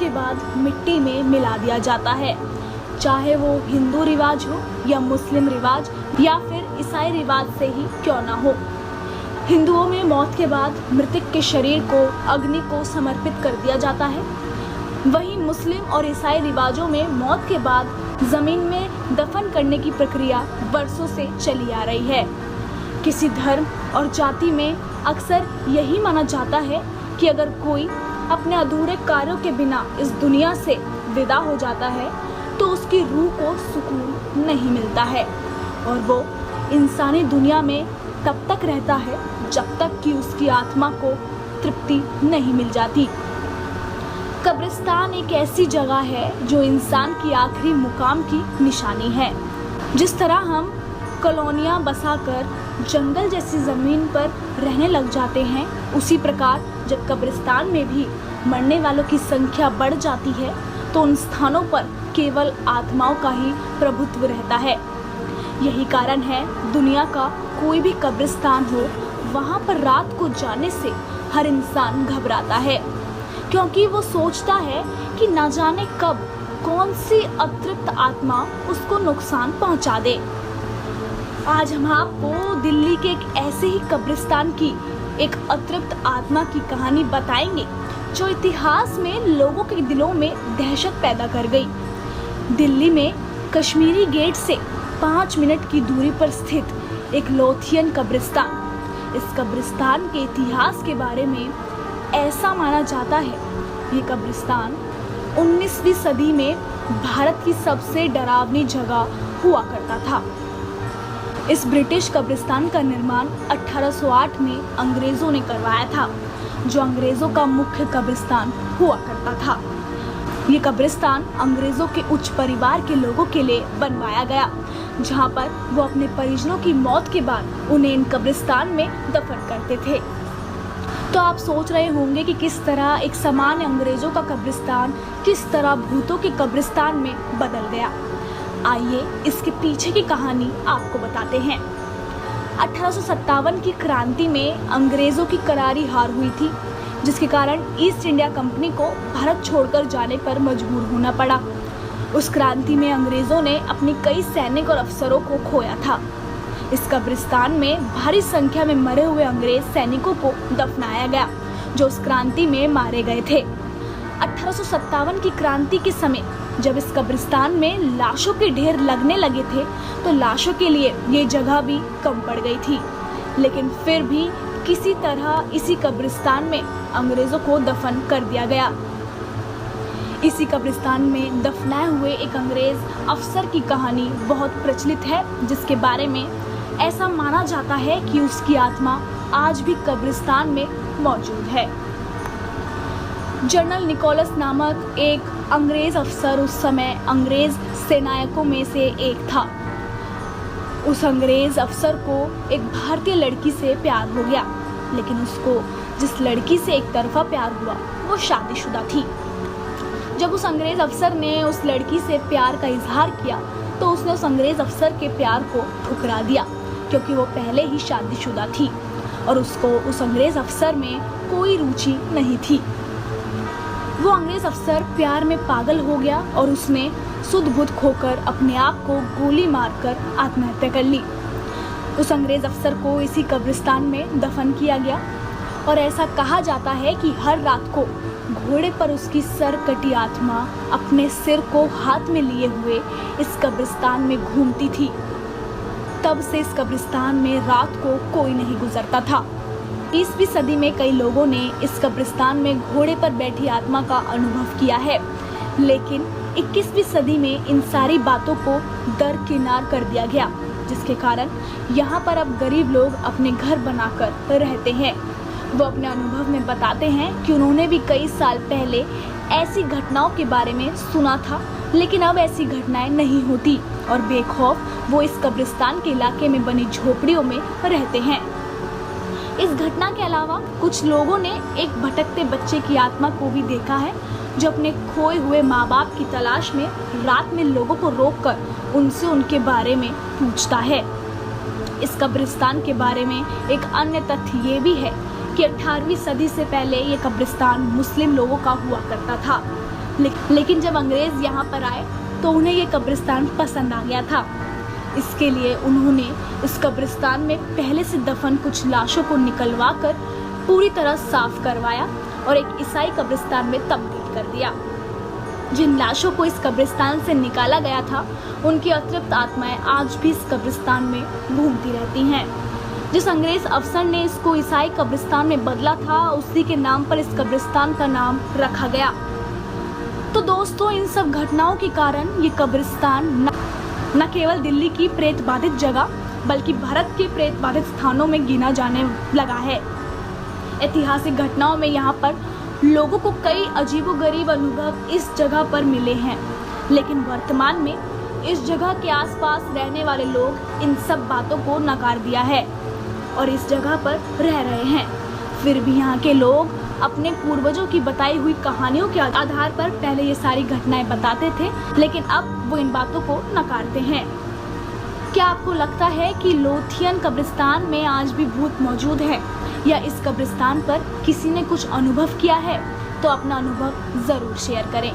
के बाद मिट्टी में मिला दिया जाता है, चाहे वो हिंदू रिवाज हो या मुस्लिम रिवाज या फिर ईसाई रिवाज से ही क्यों ना हो। हिंदुओं में मौत के बाद मृतक के शरीर को अग्नि को समर्पित कर दिया जाता है। वहीं मुस्लिम और ईसाई रिवाजों में मौत के बाद जमीन में दफन करने की प्रक्रिया वर्षों से चली आ रही है। किसी धर्म और जाति में अक्सर यही माना जाता है कि अगर कोई अपने अधूरे कार्यों के बिना इस दुनिया से विदा हो जाता है तो उसकी रूह को सुकून नहीं मिलता है और वो इंसानी दुनिया में तब तक रहता है जब तक कि उसकी आत्मा को तृप्ति नहीं मिल जाती। कब्रिस्तान एक ऐसी जगह है जो इंसान की आखिरी मुकाम की निशानी है। जिस तरह हम कॉलोनियाँ बसाकर जंगल जैसी ज़मीन पर रहने लग जाते हैं, उसी प्रकार जब कब्रिस्तान में भी मरने वालों की संख्या बढ़ जाती है तो उन स्थानों पर केवल आत्माओं का ही प्रभुत्व रहता है। यही कारण है दुनिया का कोई भी कब्रिस्तान हो, वहाँ पर रात को जाने से हर इंसान घबराता है, क्योंकि वो सोचता है कि न जाने कब कौन सी अतृप्त आत्मा उसको नुकसान पहुँचा दे। आज हम आपको दिल्ली के एक ऐसे ही कब्रिस्तान की एक अतृप्त आत्मा की कहानी बताएंगे जो इतिहास में लोगों के दिलों में दहशत पैदा कर गई। दिल्ली में कश्मीरी गेट से 5 मिनट की दूरी पर स्थित एक लोथियन कब्रिस्तान। इस कब्रिस्तान के इतिहास के बारे में ऐसा माना जाता है, ये कब्रिस्तान 19वीं सदी में भारत की सबसे डरावनी जगह हुआ करता था। इस ब्रिटिश कब्रिस्तान का निर्माण 1808 में अंग्रेजों ने करवाया था, जो अंग्रेजों का मुख्य कब्रिस्तान हुआ करता था। ये कब्रिस्तान अंग्रेजों के उच्च परिवार के लोगों के लिए बनवाया गया, जहां पर वो अपने परिजनों की मौत के बाद उन्हें इन कब्रिस्तान में दफन करते थे। तो आप सोच रहे होंगे कि किस तरह एक सामान्य अंग्रेजों का कब्रिस्तान किस तरह भूतों के कब्रिस्तान में बदल गया। आइए इसके पीछे की कहानी आपको बताते हैं। 1857 की क्रांति में अंग्रेजों की करारी हार हुई थी, जिसके कारण ईस्ट इंडिया कंपनी को भारत छोड़कर जाने पर मजबूर होना पड़ा। उस क्रांति में अंग्रेजों ने अपनी कई सैनिक और अफसरों को खोया था। इस कब्रिस्तान में भारी संख्या में मरे हुए अंग्रेज सैनिकों को दफनाया गया, जो उस क्रांति में मारे गए थे। 1857 की क्रांति के समय जब इस कब्रिस्तान में लाशों के ढेर लगने लगे थे तो लाशों के लिए ये जगह भी कम पड़ गई थी, लेकिन फिर भी किसी तरह इसी कब्रिस्तान में अंग्रेजों को दफन कर दिया गया। इसी कब्रिस्तान में दफनाए हुए एक अंग्रेज अफसर की कहानी बहुत प्रचलित है, जिसके बारे में ऐसा माना जाता है कि उसकी आत्मा आज भी कब्रिस्तान में मौजूद है। जनरल निकोलस नामक एक अंग्रेज अफसर उस समय अंग्रेज सेनायकों में से एक था। उस अंग्रेज अफसर को एक भारतीय लड़की से प्यार हो गया, लेकिन उसको जिस लड़की से एक तरफा प्यार हुआ वो शादीशुदा थी। जब उस अंग्रेज अफसर ने उस लड़की से प्यार का इजहार किया तो उसने उस अंग्रेज अफसर के प्यार को ठुकरा दिया, क्योंकि वो पहले ही शादीशुदा थी और उसको उस अंग्रेज अफसर में कोई रुचि नहीं थी। वो अंग्रेज अफसर प्यार में पागल हो गया और उसने सुध बुध खोकर अपने आप को गोली मारकर आत्महत्या कर ली। उस अंग्रेज अफसर को इसी कब्रिस्तान में दफन किया गया और ऐसा कहा जाता है कि हर रात को घोड़े पर उसकी सर कटी आत्मा अपने सिर को हाथ में लिए हुए इस कब्रिस्तान में घूमती थी। तब से इस कब्रिस्तान में रात को कोई नहीं गुजरता था। 20वीं सदी में कई लोगों ने इस कब्रिस्तान में घोड़े पर बैठी आत्मा का अनुभव किया है, लेकिन 21वीं सदी में इन सारी बातों को दरकिनार कर दिया गया, जिसके कारण यहाँ पर अब गरीब लोग अपने घर बनाकर रहते हैं। वो अपने अनुभव में बताते हैं कि उन्होंने भी कई साल पहले ऐसी घटनाओं के बारे में सुना था, लेकिन अब ऐसी घटनाएं नहीं होती और बेखौफ वो इस कब्रिस्तान के इलाके में बनी झोपड़ियों में रहते हैं। इस घटना के अलावा कुछ लोगों ने एक भटकते बच्चे की आत्मा को भी देखा है, जो अपने खोए हुए माँ बाप की तलाश में रात में लोगों को रोककर उनसे उनके बारे में पूछता है। इस कब्रिस्तान के बारे में एक अन्य तथ्य ये भी है कि 18वीं सदी से पहले ये कब्रिस्तान मुस्लिम लोगों का हुआ करता था। लेकिन जब अंग्रेज यहाँ पर आए तो उन्हें ये कब्रिस्तान पसंद आ गया था। इसके लिए उन्होंने इस कब्रिस्तान में पहले से दफन कुछ लाशों को निकलवा कर पूरी तरह साफ करवाया और एक ईसाई कब्रिस्तान में तब्दील कर दिया। जिन लाशों को इस कब्रिस्तान से निकाला गया था उनकी अतृप्त आत्माएं आज भी इस कब्रिस्तान में घूमती रहती हैं। जिस अंग्रेज अफसर ने इसको ईसाई कब्रिस्तान में बदला था उसी के नाम पर इस कब्रिस्तान का नाम रखा गया। तो दोस्तों, इन सब घटनाओं के कारण ये कब्रिस्तान न केवल दिल्ली की प्रेत बाधित जगह बल्कि भारत के प्रेत बाधित स्थानों में गिना जाने लगा है। ऐतिहासिक घटनाओं में यहाँ पर लोगों को कई अजीबोगरीब अनुभव इस जगह पर मिले हैं, लेकिन वर्तमान में इस जगह के आसपास रहने वाले लोग इन सब बातों को नकार दिया है और इस जगह पर रह रहे हैं। फिर भी यहाँ के लोग अपने पूर्वजों की बताई हुई कहानियों के आधार पर पहले ये सारी घटनाएं बताते थे, लेकिन अब वो इन बातों को नकारते हैं। क्या आपको लगता है कि लोथियन कब्रिस्तान में आज भी भूत मौजूद है या इस कब्रिस्तान पर किसी ने कुछ अनुभव किया है? तो अपना अनुभव जरूर शेयर करें।